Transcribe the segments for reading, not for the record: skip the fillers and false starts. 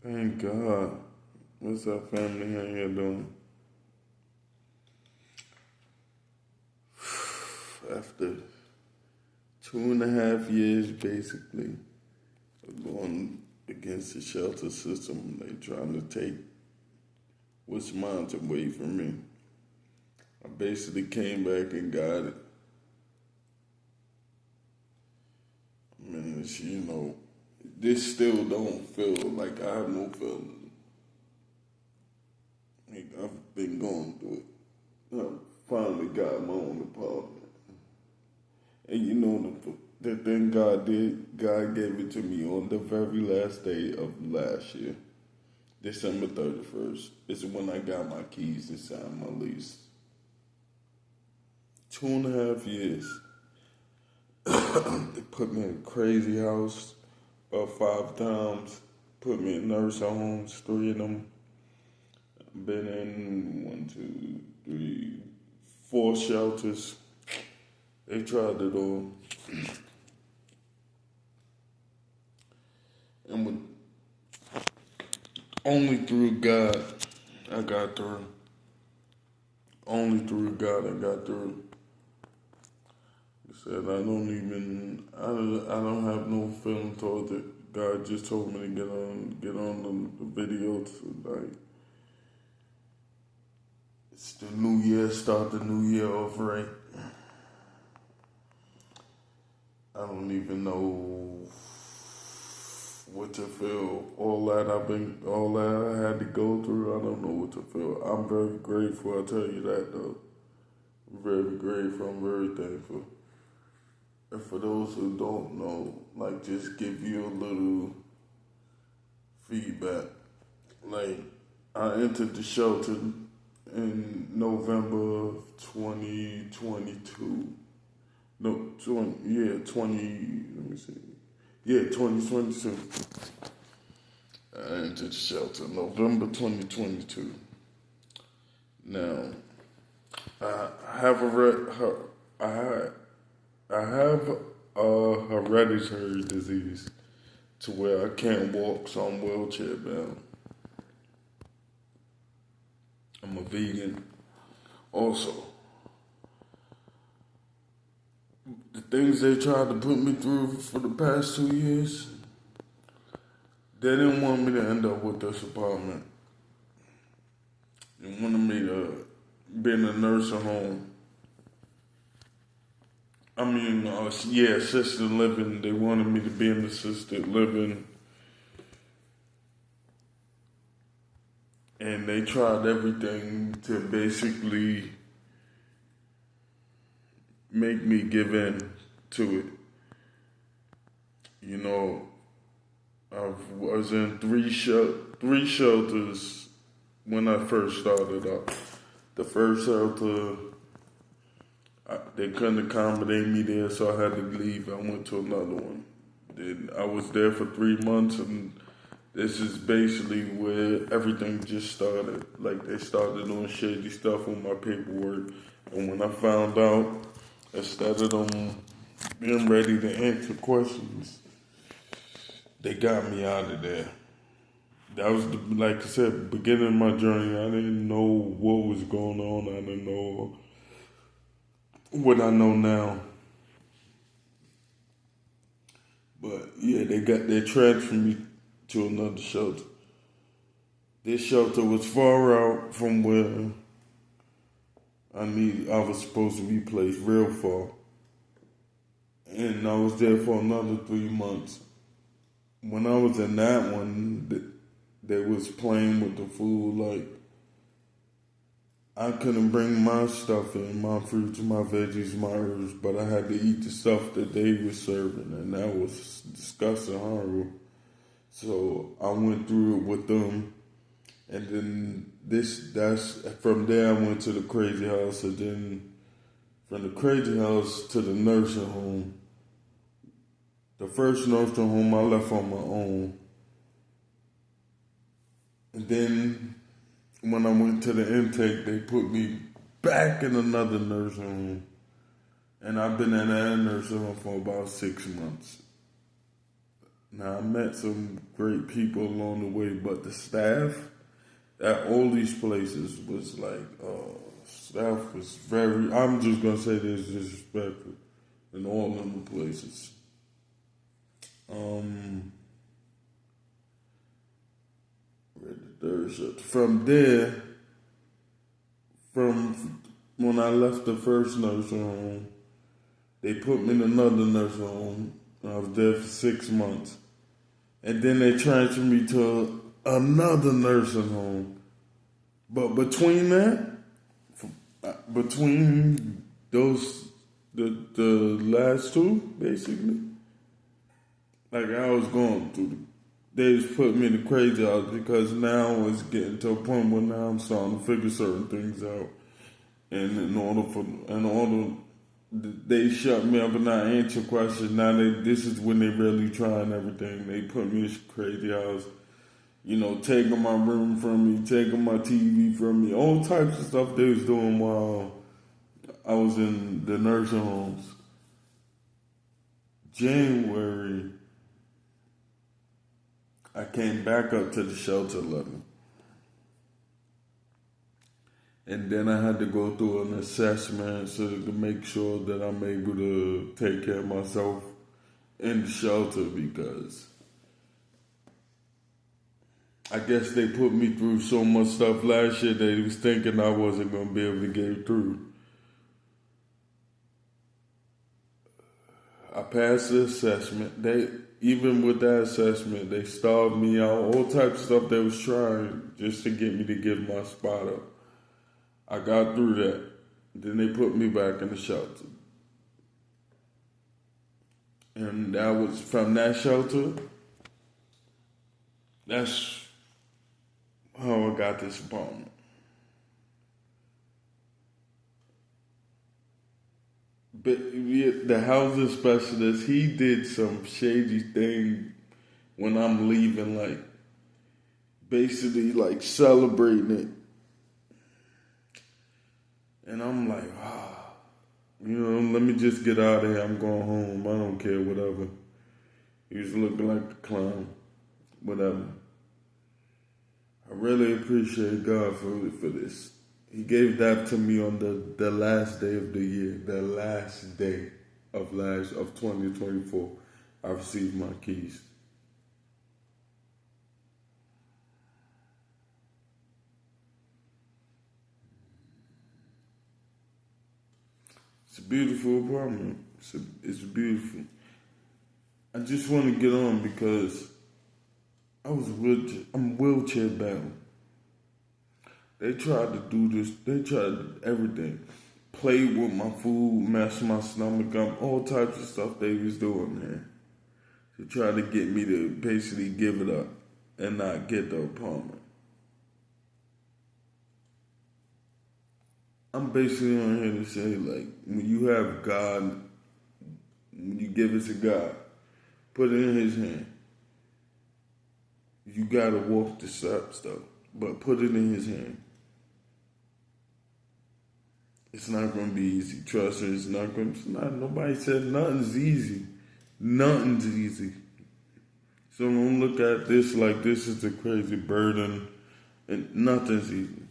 Thank God. What's up, family? How you doing? After 2.5 years, basically, of going against the shelter system, they trying to take what's mine away from me. I basically came back and got it. I mean, this still don't feel like I have no feelings. Like, I've been going through it. I finally got my own apartment. And the thing God did, God gave it to me on the very last day of last year, December 31st. Is when I got my keys and signed my lease. 2.5 years. They put me in a crazy house about 5 times. Put me in nursing homes, 3 of them. Been in 4 shelters. They tried it all. And only through God I got through. Only through God I got through. He said I don't have no feeling towards it. God just told me to get on the video tonight. It's the new year, start the new year off right. I don't even know what to feel. All that I had to go through, I don't know what to feel. I'm very grateful, I'll tell you that though. I'm very grateful, I'm very thankful. And for those who don't know, like just give you a little feedback. Like I entered the shelter in November of 2022. No, 2022. I entered the shelter November 2022. Now, I have a hereditary disease to where I can't walk, so I'm wheelchair bound. I'm a vegan. Also, the things they tried to put me through for the past 2 years, they didn't want me to end up with this apartment. They wanted me to be in a nursing home. Assisted living. They wanted me to be in assisted living. And they tried everything to basically make me give in to it. I was in three shelters when I first started out. The first shelter, they couldn't accommodate me there, so I had to leave. I went to another one. Then I was there for 3 months, and this is basically where everything just started. Like, they started doing shady stuff on my paperwork. And when I found out, instead of them being ready to answer questions, they got me out of there. That was, like I said, beginning of my journey. I didn't know what was going on. I didn't know what I know now. But yeah, they transferred me to another shelter. This shelter was far out from where I was supposed to be placed, real far. And I was there for another 3 months. When I was in that one, they was playing with the food. Like, I couldn't bring my stuff in, my fruits, my veggies, my herbs, but I had to eat the stuff that they were serving, and that was disgusting, horrible. So I went through it with them, and then that's from there I went to the crazy house, and then from the crazy house to the nursing home. The first nursing home I left on my own. And then when I went to the intake, they put me back in another nursing home. And I've been in that nursing home for about 6 months. Now, I met some great people along the way, but the staff at all these places was like, staff was very, I'm just going to say this, disrespectful in all of the places. Read the third shift. From there, from when I left the first nursing home, they put me in another nursing home. I was there for 6 months. And then they transferred me to another nursing home. But between that, between those, the last two, basically, like I was going through, they just put me in the crazy house because now it's getting to a point where now I'm starting to figure certain things out. And in order, they shut me up and not answer questions. Now this is when they really trying everything. They put me in this crazy house, taking my room from me, taking my TV from me, all types of stuff they was doing while I was in the nursing homes. January, I came back up to the shelter level. And then I had to go through an assessment so to make sure that I'm able to take care of myself in the shelter because I guess they put me through so much stuff last year that they was thinking I wasn't going to be able to get it through. I passed the assessment. Even with that assessment, they starved me out. All types of stuff they was trying just to get me to give my spot up. I got through that. Then they put me back in the shelter. And that was from that shelter. That's how I got this apartment. But the housing specialist, he did some shady thing when I'm leaving, like basically like celebrating it. And I'm like, let me just get out of here. I'm going home. I don't care, whatever. He was looking like a clown, whatever. I really appreciate God for this. He gave that to me on the last day of the year, the last day of 2024. I received my keys. It's a beautiful apartment. It's beautiful. I just want to get on because I'm wheelchair bound. They tried to do this. They tried everything. Play with my food, mess my stomach up, all types of stuff they was doing, man. To try to get me to basically give it up and not get the apartment. I'm basically on here to say, like, when you have God, when you give it to God, put it in His hand. You gotta walk the steps, though, but put it in His hand. It's not gonna be easy. Trust me, it's not. Nobody said nothing's easy. Nothing's easy. So don't look at this like this is a crazy burden, and nothing's easy.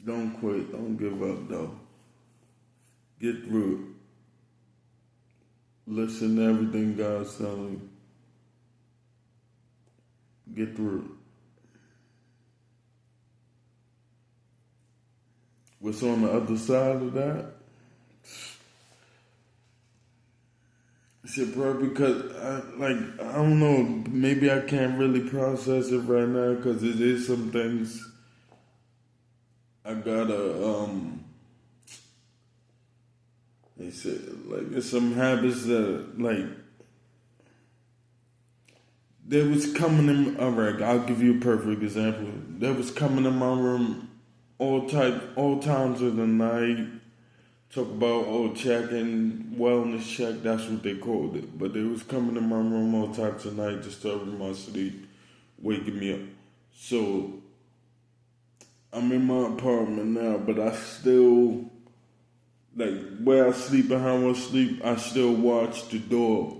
Don't quit. Don't give up, though. Get through it. Listen to everything God's telling you. Get through it. What's on the other side of that? Shit, bro, because I don't know, maybe I can't really process it right now because it is some things I gotta, they said, like, there's some habits that, like, they was coming in, alright, I'll give you a perfect example. They was coming in my room all times of the night, talk about, checking, wellness check, that's what they called it. But they was coming in my room all types of night, disturbing my sleep, waking me up. So, I'm in my apartment now, but I still Like where I sleep and how I sleep, I still watch the door.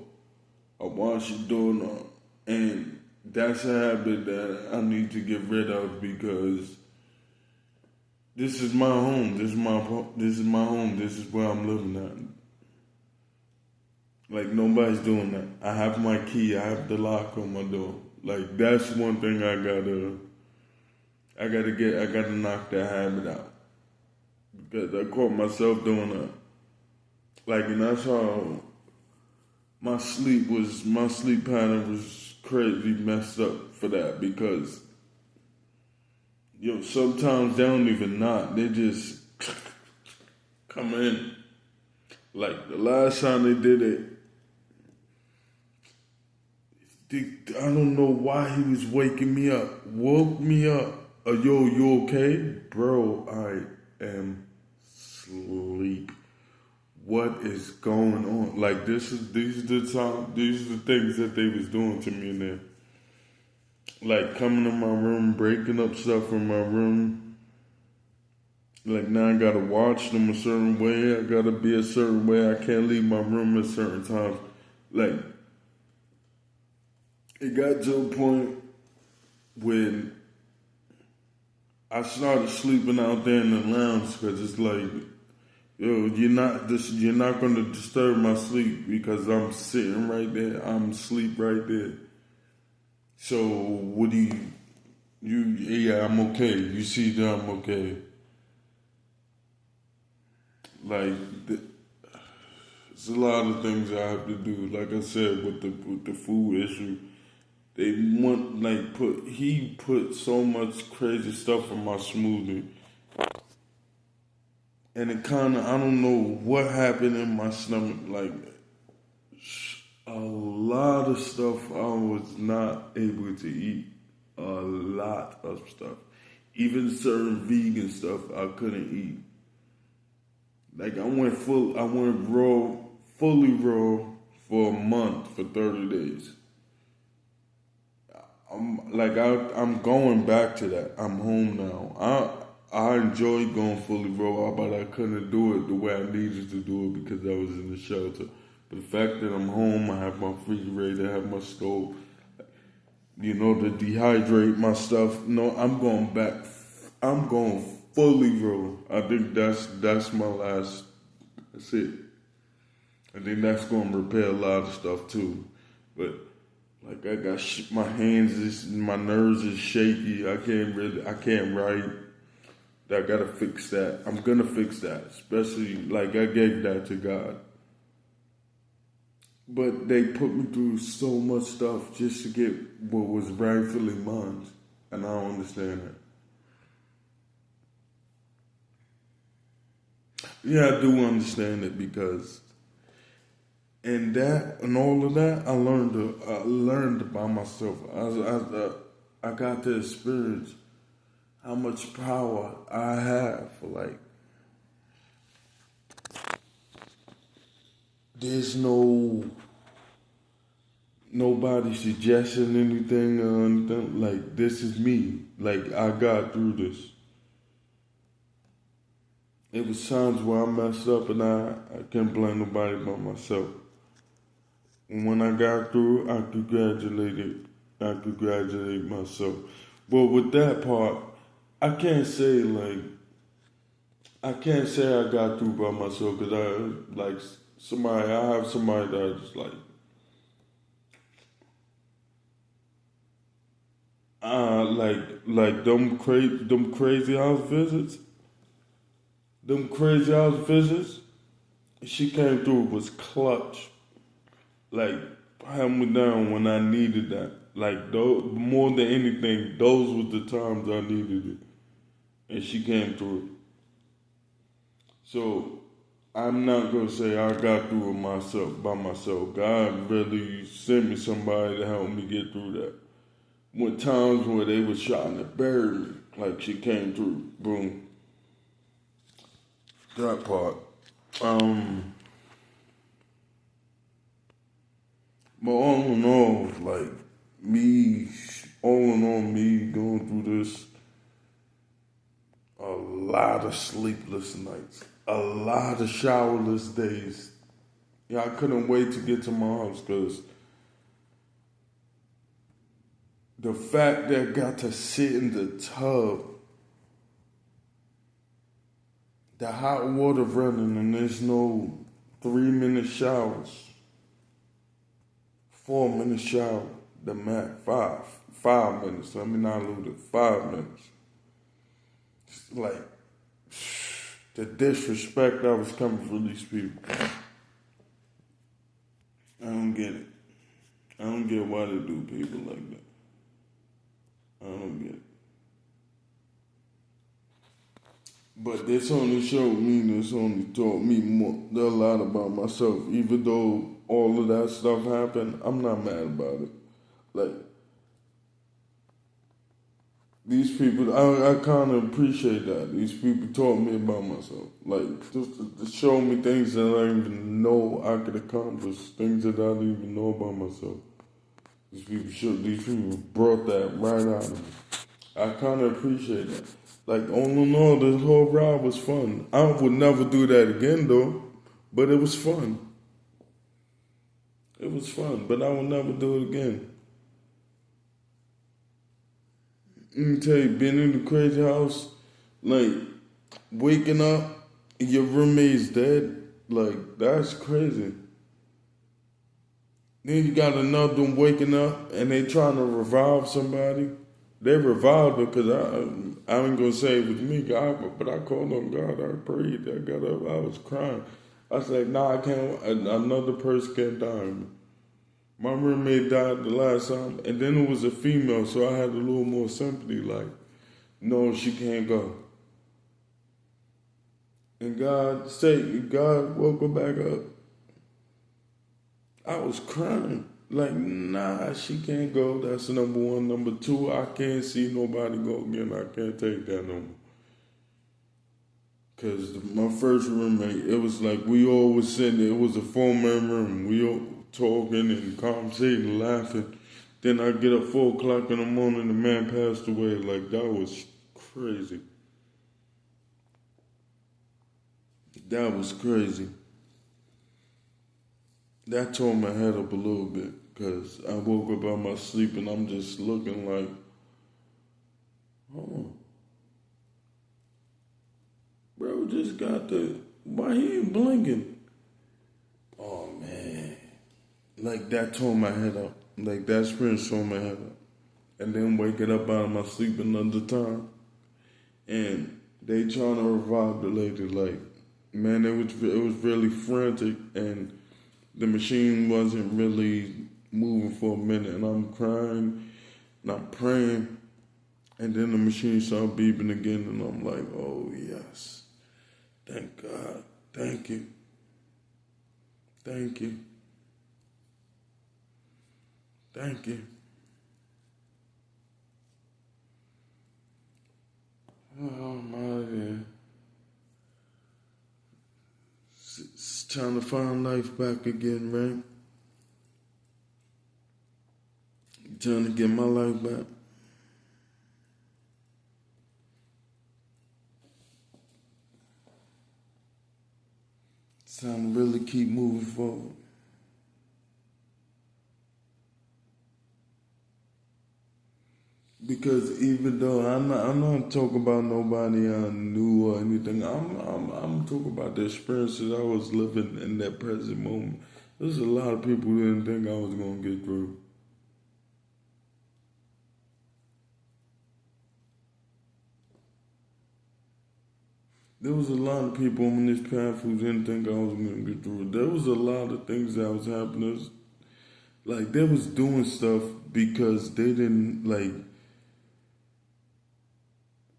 I watch the doorknob, and that's a habit that I need to get rid of because this is my home. This is my home. This is where I'm living at. Like nobody's doing that. I have my key. I have the lock on my door. Like that's one thing I gotta knock that habit out. Because I caught myself doing that. Like and that's how my sleep pattern was crazy messed up for that because sometimes they don't even knock. They just come in. Like the last time they did it, I don't know why he was waking me up. Woke me up. Yo, you okay? Bro, I am sleep. What is going on? Like these are the things that they was doing to me in there. Like coming to my room, breaking up stuff in my room. Like now I gotta watch them a certain way. I gotta be a certain way. I can't leave my room at certain times. Like it got to a point when I started sleeping out there in the lounge because it's like, you're not gonna disturb my sleep because I'm sitting right there. I'm asleep right there. So what do yeah, I'm okay. You see that I'm okay. Like there's a lot of things I have to do. Like I said, with the food issue, they want he put so much crazy stuff in my smoothie, and it kind of I don't know what happened in my stomach. Like a lot of stuff I was not able to eat. A lot of stuff, even certain vegan stuff I couldn't eat. Like I went raw, fully raw for a month for 30 days. I'm going back to that. I'm home now. I enjoy going fully raw, but I couldn't do it the way I needed to do it because I was in the shelter. But the fact that I'm home, I have my refrigerator, I have my stove, to dehydrate my stuff. No, I'm going back. I'm going fully raw. I think that's my last. That's it. I think that's going to repair a lot of stuff too. But like I got my my nerves is shaky. I can't write. I gotta fix that. I'm gonna fix that. Especially like I gave that to God. But they put me through so much stuff just to get what was rightfully mine. And I don't understand that. Yeah, I do understand it because and all of that I learned by myself. I got to experience how much power I have. Like there's nobody suggesting anything or anything. Like this is me. Like I got through this. It was times where I messed up and I can't blame nobody but myself. And when I got through, I congratulate myself. But with that part, I can't say I can't say I got through by myself because I have somebody that's them crazy house visits, she came through was clutch, like held me down when I needed that. Like more than anything, those were the times I needed it, and she came through. So I'm not gonna say I got through it myself by myself. God really sent me somebody to help me get through that. When times where they was trying to bury me, like she came through, boom, that part. Um, but all in all, me going through this, a lot of of sleepless nights, a lot of showerless days. Yeah, I couldn't wait to get to my house because the fact that I got to sit in the tub, the hot water running, and there's no 3-minute showers, 4-minute shower, the max, 5 minutes. Let me not lose it, 5 minutes. It's like the disrespect that was coming from these people. I don't get it. I don't get why they do people like that. I don't get it. But this only showed me, this only taught me a lot about myself. Even though all of that stuff happened, I'm not mad about it. Like, these people, I kind of appreciate that. These people taught me about myself. Like, just to show me things that I didn't even know I could accomplish, things that I didn't even know about myself. These people brought that right out of me. I kind of appreciate that. Like, all in all, this whole ride was fun. I would never do that again, though, but it was fun. It was fun, but I will never do it again. Let me tell you, being in the crazy house, like, waking up, your roommate's dead, like, that's crazy. Then you got another one waking up, and they trying to revive somebody. They revived her because I ain't going to say it was me, God, but I called on God. I prayed. I got up. I was crying. I said, nah, I can't. Another person can't die. My roommate died the last time, and then it was a female, so I had a little more sympathy, like, no, she can't go. And God woke her back up. I was crying. Like, nah, she can't go. That's number one. Number two, I can't see nobody go again. I can't take that no more. Because my first roommate, it was like we all was sitting there. It was a 4-man room. We all talking and conversating, laughing. Then I get up 4 o'clock in the morning, the man passed away. Like, that was crazy. That was crazy. That tore my head up a little bit. Because I woke up out my sleep and I'm just looking like, oh, bro just got why he ain't blinking? Oh, man. Like, that tore my head up. Like, that experience tore my head up. And then waking up out of my sleep another time. And they trying to revive the lady. Like, man, it was really frantic. And the machine wasn't really moving for a minute, and I'm crying, and I'm praying, and then the machine started beeping again, and I'm like, oh, yes. Thank God. Thank you. Thank you. Thank you. Oh, I'm out of here. It's trying to find life back again, right? Trying to get my life back. It's time to really keep moving forward. Because even though I'm not talking about nobody I knew or anything, I'm talking about the experiences I was living in that present moment. There's a lot of people who didn't think I was gonna get through. There was a lot of people on this path who didn't think I was going to get through it. There was a lot of things that was happening. Like, they was doing stuff because they didn't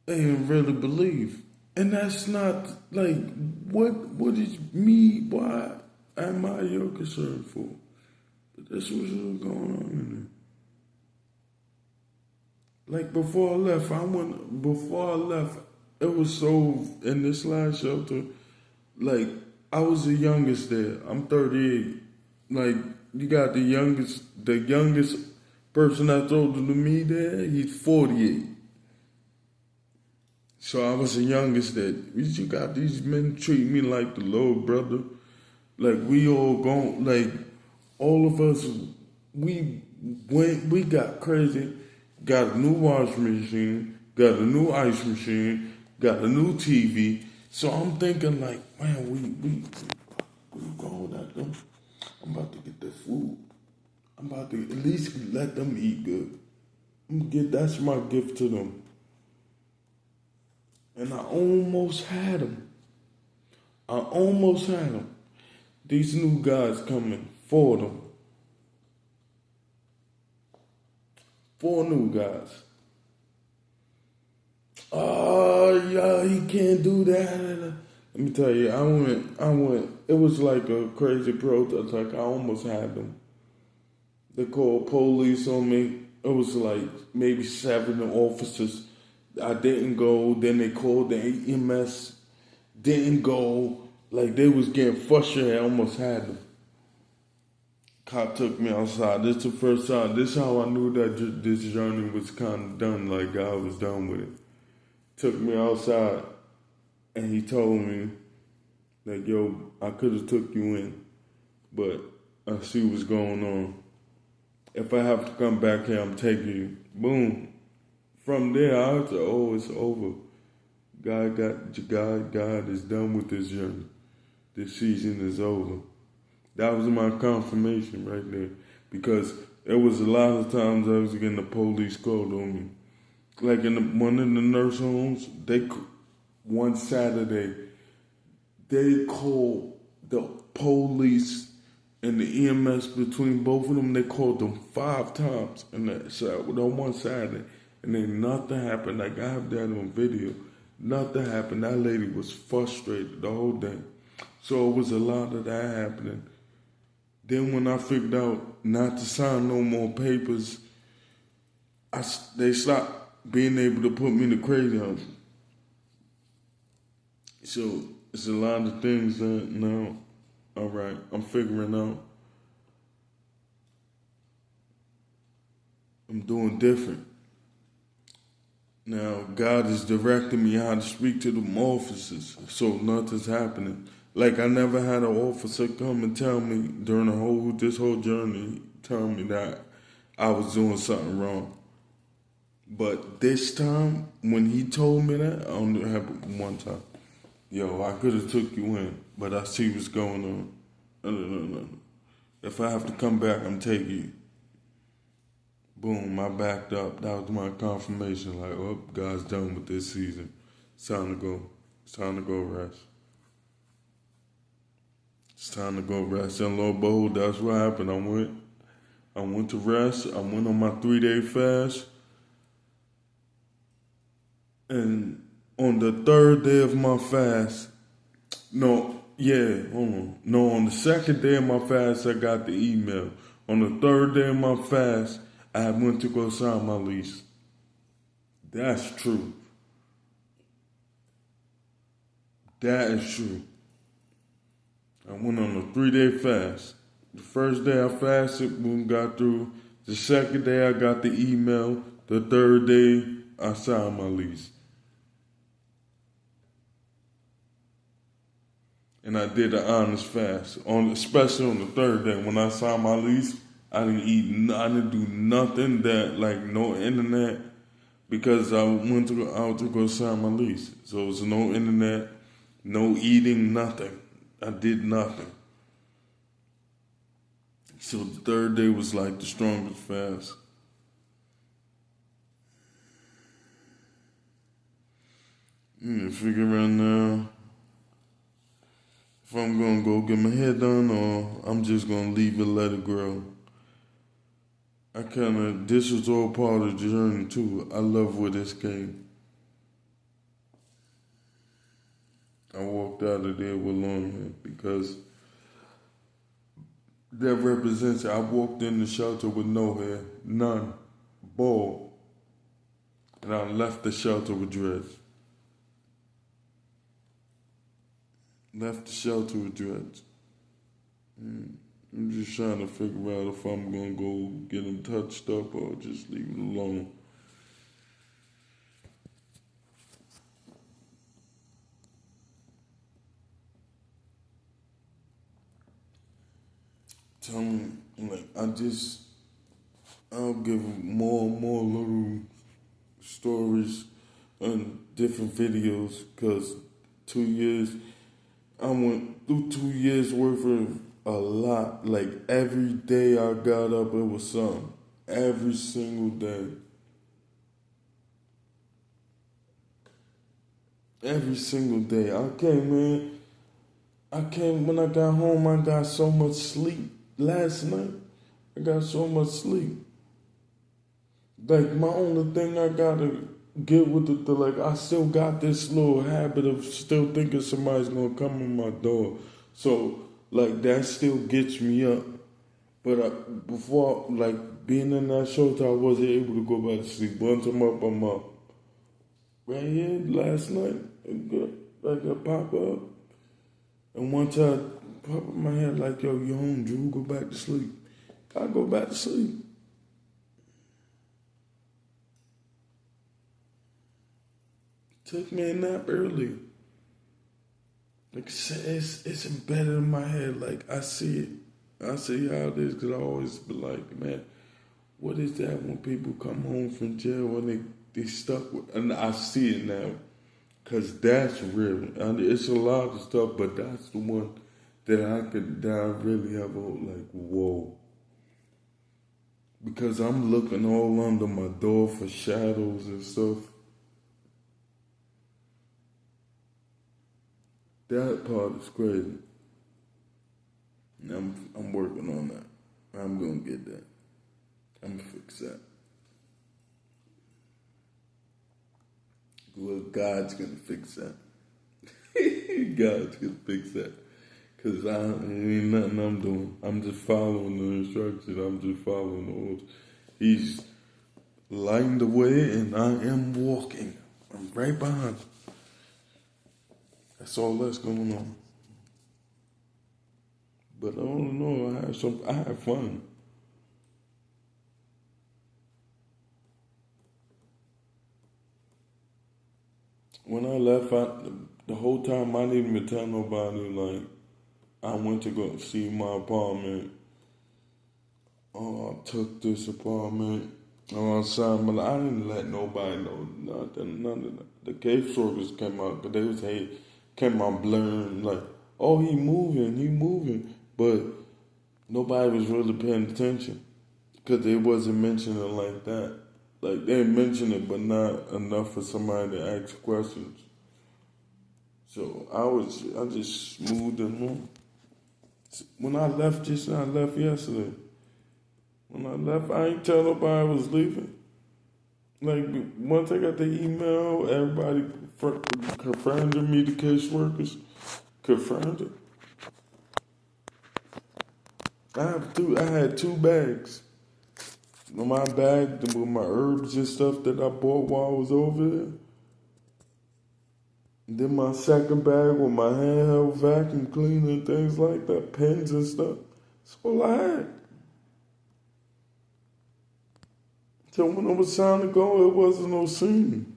really believe. And that's not, like, what is me, why am I your concern for? But that's what's going on in there. Like, before I left, it was so, in this last shelter, like, I was the youngest there. I'm 38. Like, you got the youngest person that's older than me there, he's 48. So I was the youngest that you got these men treat me like the little brother. Like we all gone, like all of us, we got crazy, got a new washing machine, got a new ice machine, got a new TV. So I'm thinking like, man, we going at them. I'm about to get their food. I'm about to at least let them eat good. That's my gift to them. And I almost had them. I almost had them. These new guys coming for them. 4 new guys. Oh, yeah, he can't do that. Let me tell you, I went, it was like a crazy protest. Like I almost had them. They called police on me. It was like maybe 7 officers. I didn't go. Then they called the EMS. Didn't go. Like they was getting frustrated. I almost had them. Cop took me outside. This is the first time. This is how I knew that this journey was kind of done. Like God was done with it. Took me outside, and he told me, like, yo, I could have took you in, but I see what's going on. If I have to come back here, I'm taking you. Boom. From there, I was like, oh, it's over. God is done with this journey. This season is over. That was my confirmation right there. Because it was a lot of times I was getting the police called on me. Like in one of the nurse homes, one Saturday, they called the police and the EMS between both of them. They called them 5 times on one Saturday. And then nothing happened. Like I have that on video. Nothing happened. That lady was frustrated the whole day. So it was a lot of that happening. Then when I figured out not to sign no more papers, they stopped being able to put me in the crazy house. So it's a lot of things that now, all right, I'm figuring out. I'm doing different. Now, God is directing me how to speak to them officers, so nothing's happening. Like I never had an officer come and tell me during this whole journey, tell me that I was doing something wrong. But this time, when he told me that, I only happened one time. Yo, I could have took you in, but I see what's going on. No. If I have to come back, I'm taking you. Boom, I backed up. That was my confirmation. Like, oh, God's done with this season. It's time to go. It's time to go rest. It's time to go rest. And lo and behold, that's what happened. I went to rest. I went on my 3-day fast. And on the 3rd day of my fast, on the 2nd day of my fast, I got the email. On the 3rd day of my fast, I went to go sign my lease. That's true. That is true. I went on a 3-day fast. The first day I fasted, boom, got through. The 2nd day I got the email. The 3rd day I signed my lease. And I did an honest fast, especially on the 3rd day. When I signed my lease, I didn't eat, I didn't do nothing that, like no internet, because I went out to go sign my lease. So it was no internet, no eating, nothing. I did nothing. So the 3rd day was like the strongest fast. Figure out now if I'm gonna go get my hair done or I'm just gonna leave it, let it grow. This was all part of the journey too. I love where this came. I walked out of there with long hair because that represents it. I walked in the shelter with no hair, none, bald. And I left the shelter with dreads. Left the shelter with dreads. I'm just trying to figure out if I'm going to go get them touched up or just leave it alone. tell me, like, I'll give more and more little stories and different videos, because 2 years, I went through 2 years worth of a lot. Like, every day I got up, it was something. Every single day. Every single day. When I got home, I got so much sleep last night. I got so much sleep. Like, my only thing I gotta get with it, like, I still got this little habit of still thinking somebody's gonna come in my door. So, like, that still gets me up. But before, like, being in that shelter, I wasn't able to go back to sleep. Once I'm up. Right here last night, like a pop up. And once I pop up my head, like, yo, you home, Drew, go back to sleep. I go back to sleep. Took me a nap early. Like I said, it's embedded in my head. Like, I see it. I see how it is, because I always be like, man, what is that when people come home from jail when they stuck with, and I see it now, because that's real. And it's a lot of stuff, but that's the one that I really have a, like, whoa. Because I'm looking all under my door for shadows and stuff. That part is crazy. I'm working on that. I'm gonna get that. I'm gonna fix that. Well, God's gonna fix that. God's gonna fix that. Cause ain't nothing I'm doing. I'm just following the instructions. I'm just following the orders. He's lighting the way, and I am walking. I'm right behind him. That's all that's going on. But I don't know. I had fun. When I left, the whole time I didn't even tell nobody. Like, I went to go see my apartment. Oh, I took this apartment. Oh, I didn't let nobody know nothing. None of that. The caseworkers came out, but they was came out blurring like, oh, he moving. But nobody was really paying attention, because they wasn't mentioning like that. Like, they mentioned it, but not enough for somebody to ask questions. So I just smoothed them on. When I left yesterday. When I left, I ain't tell nobody I was leaving. Like, once I got the email, everybody confirmed to me, the caseworkers confirmed it. I had 2 bags. My bag with my herbs and stuff that I bought while I was over there. And then my second bag with my handheld vacuum cleaner and things like that, pens and stuff. That's all I had. So when it was time to go, it wasn't no scene.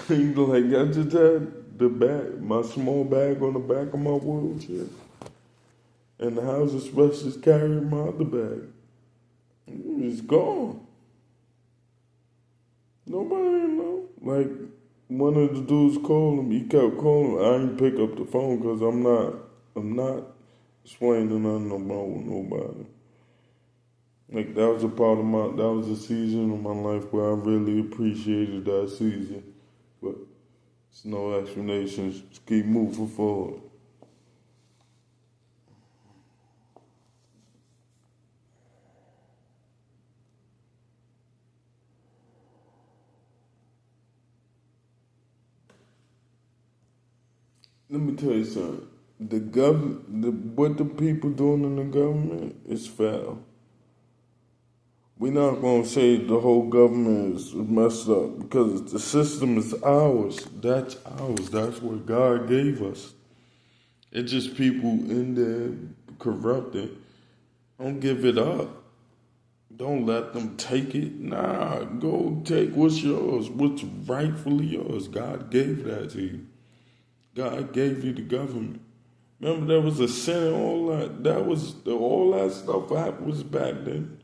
Like, I just had the bag, my small bag on the back of my wheelchair. And the housing specialist carried my other bag. It was gone. Nobody know. Like, one of the dudes called him. He kept calling. I didn't pick up the phone because I'm not explaining nothing about nobody. Like, that was a season of my life where I really appreciated that season. But it's no explanations. Just keep moving forward. Let me tell you something. What the people doing in the government is foul. We're not going to say the whole government is messed up, because the system is ours. That's ours. That's what God gave us. It's just people in there corrupted. Don't give it up. Don't let them take it. Nah, go take what's yours, what's rightfully yours. God gave that to you. God gave you the government. Remember, there was a sin and all that. All that stuff that was back then.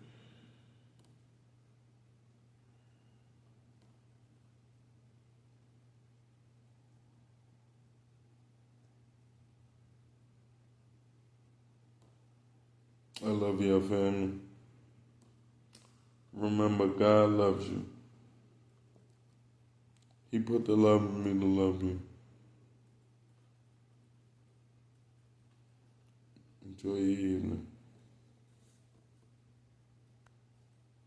I love your family. Remember, God loves you. He put the love in me to love you. Enjoy your evening.